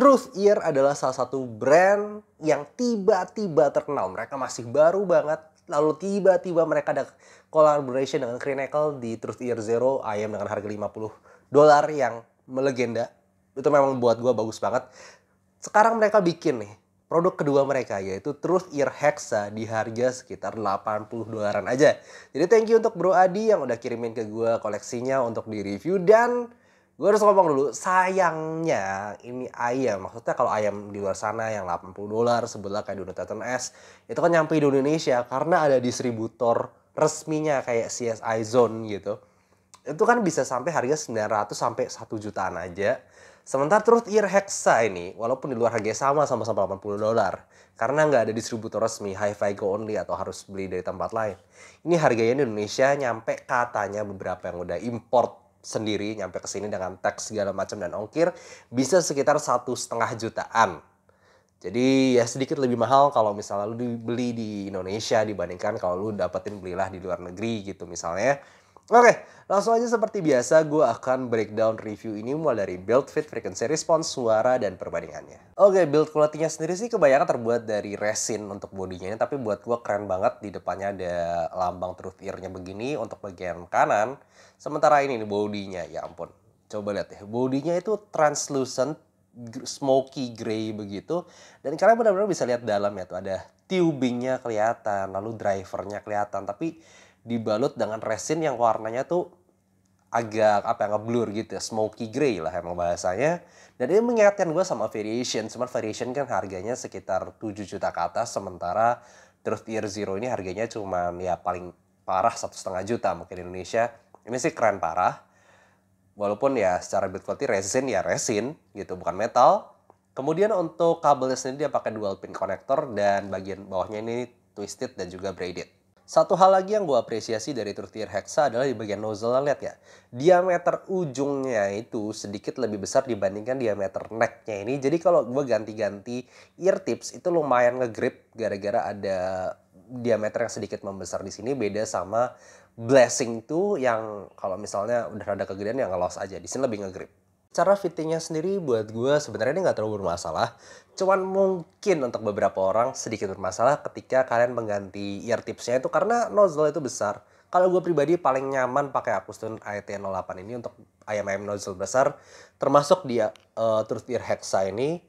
Truth Ear adalah salah satu brand yang tiba-tiba terkenal. Mereka masih baru banget, lalu tiba-tiba mereka ada collaboration dengan Crinacle di Truth Ear Zero ayam dengan harga $50 yang melegenda. Itu memang buat gue bagus banget. Sekarang mereka bikin nih produk kedua mereka, yaitu Truth Ear Hexa di harga sekitar $80 aja. Jadi thank you untuk Bro Adi yang udah kirimin ke gue koleksinya untuk di review. Dan gue harus ngomong dulu, sayangnya ini ayam. Maksudnya kalau ayam di luar sana yang $80 sebelah kayak Donut Titan S, itu kan nyampe di Indonesia karena ada distributor resminya kayak CSI Zone gitu. Itu kan bisa sampai harga 900 sampai 1 jutaan aja. Sementara Truth Ear Hexa ini, walaupun di luar harganya sama-sama $80, karena nggak ada distributor resmi, hi-fi go only atau harus beli dari tempat lain. Ini harganya di Indonesia nyampe katanya beberapa yang udah import sendiri, nyampe ke sini dengan tax segala macam dan ongkir, bisa sekitar 1,5 jutaan. Jadi ya sedikit lebih mahal kalau misalnya lu beli di Indonesia dibandingkan kalau lu dapetin belilah di luar negeri gitu misalnya. Oke, langsung aja seperti biasa gue akan breakdown review ini mulai dari build, fit, frequency response, suara, dan perbandingannya. Oke, build quality-nya sendiri sih kebanyakan terbuat dari resin untuk bodinya ini, tapi buat gue keren banget. Di depannya ada lambang Truth Ear-nya begini untuk bagian kanan. Sementara ini nih bodinya, ya ampun. Coba lihat ya, bodinya itu translucent, smoky gray begitu. Dan kalian benar-benar bisa lihat dalamnya tuh ada tubingnya kelihatan, lalu drivernya kelihatan. Tapi dibalut dengan resin yang warnanya tuh agak ngeblur gitu ya, smoky gray lah emang bahasanya. Dan ini mengingatkan gue sama Variation, cuman Variation kan harganya sekitar 7 juta ke atas, sementara Truth Ear Zero ini harganya cuman ya paling parah 1,5 juta mungkin di Indonesia. Ini sih keren parah, walaupun ya secara build quality resin ya resin gitu, bukan metal. Kemudian untuk kabelnya sendiri dia pakai dual pin connector dan bagian bawahnya ini twisted dan juga braided. Satu hal lagi yang gue apresiasi dari Truth Ear Hexa adalah di bagian nozzle, lihat ya. Diameter ujungnya itu sedikit lebih besar dibandingkan diameter necknya ini. Jadi kalau gue ganti-ganti ear tips itu lumayan ngegrip gara-gara ada diameter yang sedikit membesar di sini. Beda sama Blessing tuh yang kalau misalnya udah rada kegedean ya ngelos aja. Di sini lebih ngegrip. Cara fittingnya sendiri buat gue sebenarnya ini nggak terlalu bermasalah. Cuman mungkin untuk beberapa orang sedikit bermasalah ketika kalian mengganti ear tipsnya itu karena nozzle itu besar. Kalau gue pribadi paling nyaman pakai Akustun AET08 ini untuk ayam-ayam nozzle besar. Termasuk dia Truth Ear Hexa ini.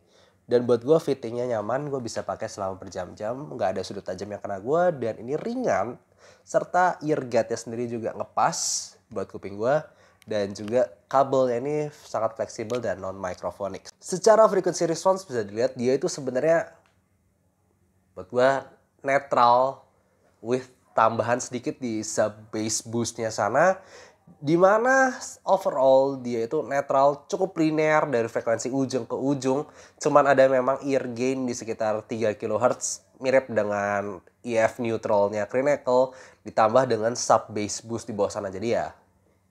Dan buat gue fittingnya nyaman, gue bisa pakai selama berjam-jam. Nggak ada sudut tajam yang kena gue. Dan ini ringan. Serta ear guide-nya sendiri juga ngepas buat kuping gue. Dan juga kabelnya ini sangat fleksibel dan non-microphonic. Secara frequency response bisa dilihat dia itu sebenarnya buat gue netral with tambahan sedikit di sub bass boostnya sana. Dimana overall dia itu netral, cukup linear dari frekuensi ujung ke ujung. Cuman ada memang ear gain di sekitar 3 kHz. Mirip dengan EF neutralnya Crinacle. Ditambah dengan sub bass boost di bawah sana. Jadi ya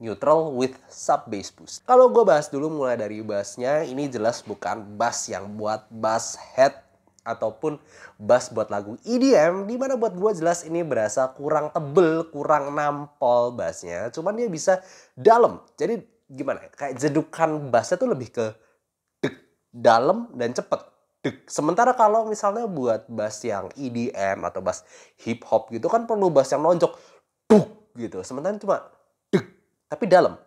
neutral with sub bass boost. Kalau gue bahas dulu mulai dari bassnya, ini jelas bukan bass yang buat bass head ataupun bass buat lagu EDM, dimana buat gue jelas ini berasa kurang tebel, kurang nampol bassnya. Cuman dia bisa dalam. Jadi gimana? Kayak jedukan bassnya tuh lebih ke dek, dalam dan cepet. Dek. Sementara kalau misalnya buat bass yang EDM atau bass hip hop gitu kan perlu bass yang nonjok, duk gitu. Sementara cuma tapi dalam.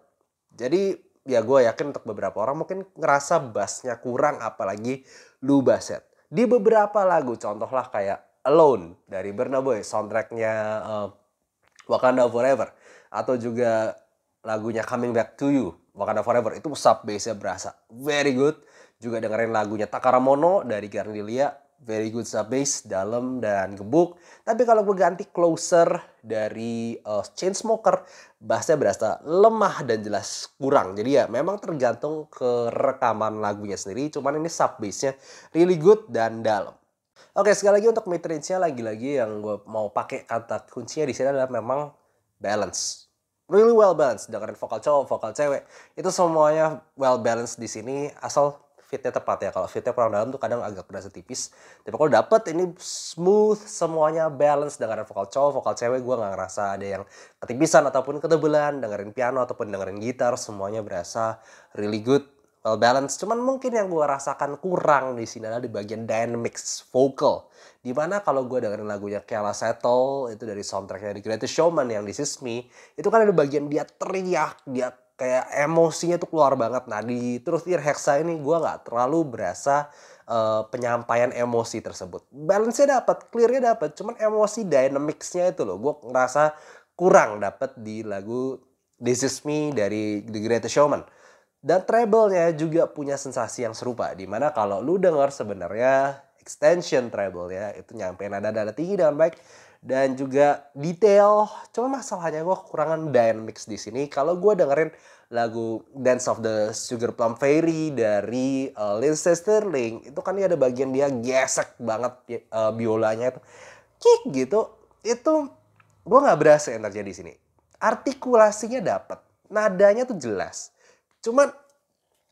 Jadi ya gue yakin untuk beberapa orang mungkin ngerasa bassnya kurang, apalagi lu basset. Di beberapa lagu, contohlah kayak Alone dari Burna Boy, soundtracknya Wakanda Forever. Atau juga lagunya Coming Back to You, Wakanda Forever, itu sub bassnya berasa very good. Juga dengerin lagunya Takaramono dari Garnilia, very good sub bass, dalam dan gebuk. Tapi kalau gue ganti Closer dari Chainsmoker, bassnya berasa lemah dan jelas kurang. Jadi ya memang tergantung ke rekaman lagunya sendiri. Cuman ini sub bassnya really good dan dalam. Oke, sekali lagi untuk mid range-nya lagi-lagi yang gue mau pakai kata kuncinya di sini adalah memang balance. Really well balanced. Dengerin vokal cowok, vokal cewek, itu semuanya well balanced di sini asal fitnya tepat ya. Kalau fitnya kurang dalam tuh kadang agak berasa tipis. Tapi kalau dapet ini smooth, semuanya balance. Dengerin vokal cowok, vokal cewek, gue nggak ngerasa ada yang ketipisan ataupun ketebelan. Dengerin piano ataupun dengerin gitar, semuanya berasa really good, well balanced. Cuman mungkin yang gue rasakan kurang di sini adalah di bagian dynamics vocal. Dimana kalau gue dengerin lagunya Kela Settle, itu dari soundtracknya The Greatest Showman yang This Is Me, itu kan ada bagian dia teriak, dia kayak emosinya tuh keluar banget. Nah di Truth Ear Hexa ini gue gak terlalu berasa penyampaian emosi tersebut. Balance-nya dapat, clear-nya dapat, cuman emosi dynamics-nya itu loh, gue ngerasa kurang dapat di lagu This Is Me dari The Greatest Showman. Dan treble-nya juga punya sensasi yang serupa, dimana kalau lu denger sebenarnya extension treble-nya itu nyampe nada-nada tinggi dengan baik dan juga detail. Cuma masalahnya gue kekurangan dynamics di sini. Kalau gue dengerin lagu Dance of the Sugar Plum Fairy dari Lindsey Stirling, itu kan dia ada bagian dia gesek banget biolanya itu kick gitu. Itu gue nggak berasa yang terjadi di sini. Artikulasinya dapat, nadanya tuh jelas. Cuman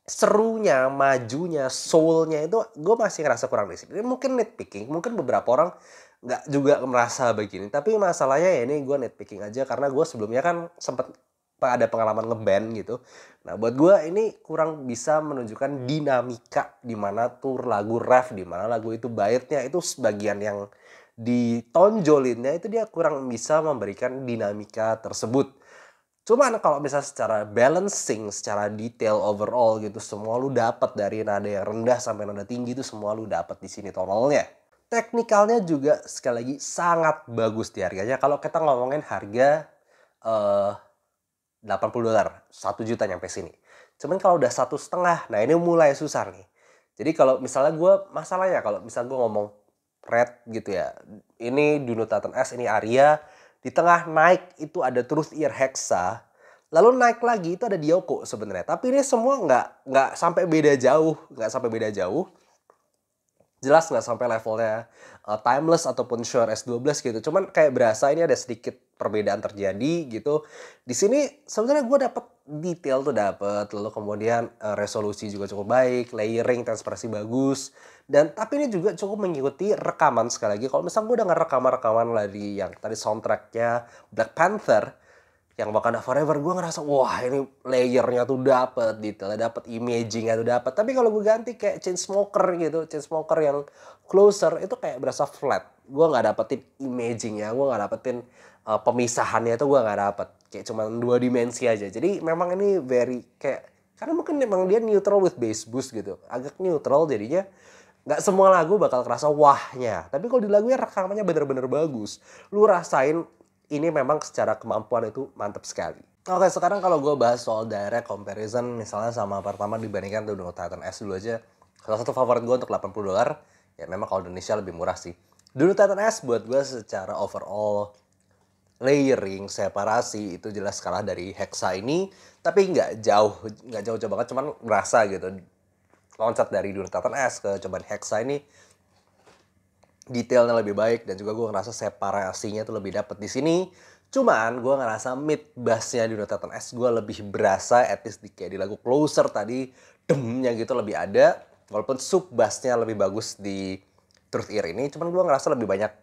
serunya, majunya, soul-nya itu gue masih ngerasa kurang di sini. Ini mungkin nitpicking, mungkin beberapa orang nggak juga merasa begini. Tapi masalahnya ya ini gue nitpicking aja karena gue sebelumnya kan sempat ada pengalaman ngeband gitu. Nah buat gue ini kurang bisa menunjukkan dinamika di mana tuh lagu ref, di mana lagu itu baitnya itu sebagian yang ditonjolinnya itu dia kurang bisa memberikan dinamika tersebut. Cuman kalau misalnya secara balancing, secara detail overall gitu, semua lu dapat dari nada yang rendah sampai nada tinggi itu semua lu dapat di sini tonalnya. Teknikalnya juga sekali lagi sangat bagus di harganya. Kalau kita ngomongin harga eh, $80, 1 juta nyampe sini. Cuman kalau udah 1,5, nah ini mulai susah nih. Jadi kalau misalnya gue, masalahnya kalau misalnya gue ngomong red gitu ya, ini Duno Titan S, ini Aria, di tengah naik itu ada Truth Ear Hexa, lalu naik lagi itu ada Dioko sebenarnya. Tapi ini semua nggak sampai beda jauh, jelas nggak sampai levelnya Timeless ataupun Shure S12 gitu. Cuman kayak berasa ini ada sedikit perbedaan terjadi gitu. Di sini sebenarnya gue dapet detail tuh dapet, lalu kemudian resolusi juga cukup baik, layering, transparansi bagus. Dan tapi ini juga cukup mengikuti rekaman sekali lagi. Kalau misalnya gue denger rekaman-rekaman lagi yang tadi soundtracknya Black Panther, yang Wakanda Forever, gue ngerasa wah ini layernya tuh dapet, detailnya dapet, imagingnya tuh dapet. Tapi kalau gue ganti kayak Chainsmoker gitu, Chainsmoker yang Closer itu kayak berasa flat. Gue nggak dapetin imagingnya, gue nggak dapetin pemisahannya itu gue nggak dapet. Kayak cuma 2 dimensi aja. Jadi memang ini very kayak, karena mungkin memang dia neutral with bass boost gitu, agak neutral jadinya. Nggak semua lagu bakal kerasa wahnya. Tapi kalau di lagunya rekamannya bener-bener bagus. Lu rasain ini memang secara kemampuan itu mantep sekali. Oke, sekarang kalau gue bahas soal direct comparison misalnya sama pertama dibandingkan Duno Titan S dulu aja. Salah satu favorit gue untuk $80, ya memang kalau Indonesia lebih murah sih. Duno Titan S buat gue secara overall layering, separasi itu jelas kalah dari Hexa ini. Tapi nggak jauh banget, cuman berasa gitu. Loncat dari Duno Titan S ke cobaan Hexa ini detailnya lebih baik dan juga gue ngerasa separasinya tuh lebih dapet di sini. Cuman gue ngerasa mid bassnya di Duno Titan S gue lebih berasa, at least kayak di lagu Closer tadi demnya gitu lebih ada. Walaupun sub bassnya lebih bagus di Truth Ear ini, cuman gue ngerasa lebih banyak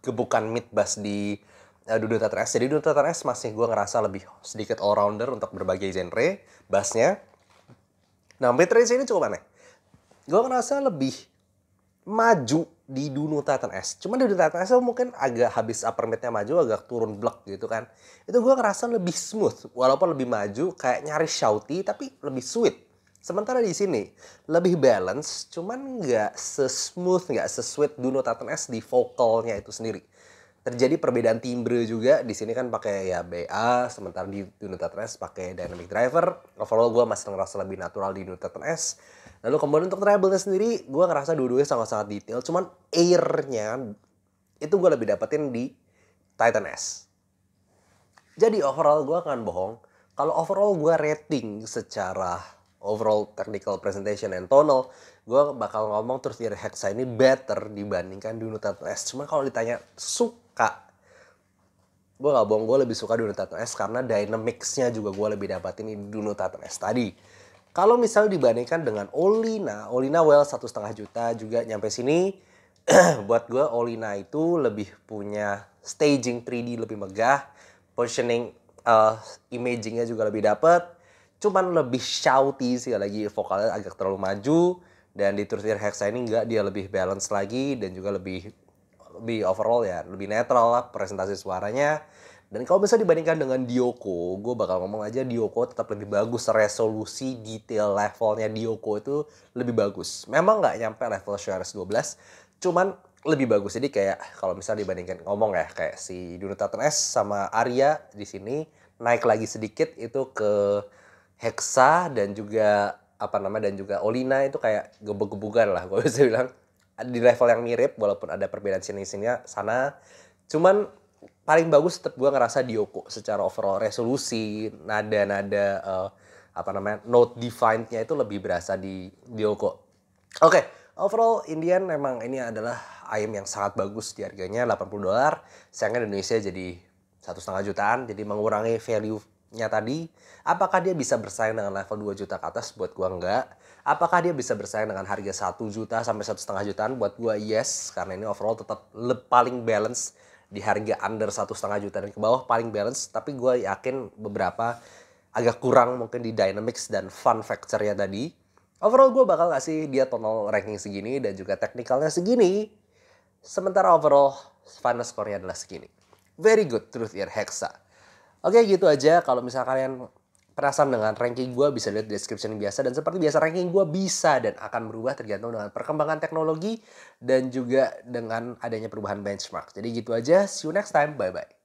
gebukan mid bass di Duno Titan S. Jadi Duno Titan S masih gue ngerasa lebih sedikit all rounder untuk berbagai genre bassnya. Nah mid range ini cukup aneh. Gue ngerasa lebih maju di Duno Titan S. Cuman di Duno Titan S mungkin agak habis upper mid-nya maju, agak turun blok gitu kan. Itu gue ngerasa lebih smooth. Walaupun lebih maju, kayak nyari shouty, tapi lebih sweet. Sementara di sini, lebih balance, cuman nggak se-smooth, nggak se-sweet Duno Titan S di vokalnya itu sendiri. Terjadi perbedaan timbre juga. Di sini kan pakai ya BA, sementara di Duno Titan S pakai dynamic driver. Overall gue masih ngerasa lebih natural di Duno Titan S. Lalu kemudian untuk treble-nya sendiri, gue ngerasa dua-duanya sangat-sangat detail. Cuman air-nya itu gue lebih dapetin di Titan S. Jadi overall gue akan bohong. Kalau overall gue rating secara overall technical presentation and tonal, gue bakal ngomong Truth Ear Hexa ini better dibandingkan Duno Titan S. Cuman kalau ditanya suka, gue gak bohong, gue lebih suka Duno Titan S karena dynamics-nya juga gue lebih dapatin di Duno Titan S tadi. Kalau misalnya dibandingkan dengan Olina well 1,5 juta juga nyampe sini. Buat gue Olina itu lebih punya staging 3D lebih megah, positioning imagingnya juga lebih dapet. cuman lebih shouty sih, lagi vokalnya agak terlalu maju. Dan di Truth or Hexa ini enggak, dia lebih balance lagi dan juga lebih overall ya, lebih netral lah presentasi suaranya. Dan kalau bisa dibandingkan dengan Dioko, gue bakal ngomong aja Dioko tetap lebih bagus, resolusi detail levelnya Dioko itu lebih bagus. Memang nggak nyampe level Shuares 12, cuman lebih bagus. Jadi kayak kalau misalnya dibandingkan ngomong ya, kayak si Dunutaten S sama Arya di sini naik lagi sedikit itu ke Hexa dan juga dan juga Olina itu kayak gebuk-gebukan lah gue bisa bilang di level yang mirip walaupun ada perbedaan sini-sininya sana. Cuman paling bagus tetap gue ngerasa Dioko secara overall resolusi, nada-nada note defined-nya itu lebih berasa di Dioko. Oke, overall Indian memang ini adalah ayam yang sangat bagus di harganya $80. Sayangnya Indonesia jadi 1,5 jutaan, jadi mengurangi value-nya tadi. Apakah dia bisa bersaing dengan level 2 juta ke atas? Buat gua enggak. Apakah dia bisa bersaing dengan harga 1 juta sampai 1,5 jutaan? Buat gua yes, karena ini overall tetap paling balance di harga under 1,5 juta dan ke bawah paling balance. Tapi gua yakin beberapa agak kurang mungkin di dynamics dan fun factor-nya tadi. Overall gue bakal ngasih dia tonal ranking segini dan juga teknikalnya segini. Sementara overall final score-nya adalah segini. Very good Truth or Hexa. Oke, gitu aja. Kalau misalnya kalian penasaran dengan ranking gue, bisa lihat description biasa. Dan seperti biasa, ranking gue bisa dan akan berubah tergantung dengan perkembangan teknologi dan juga dengan adanya perubahan benchmark. Jadi gitu aja. See you next time. Bye-bye.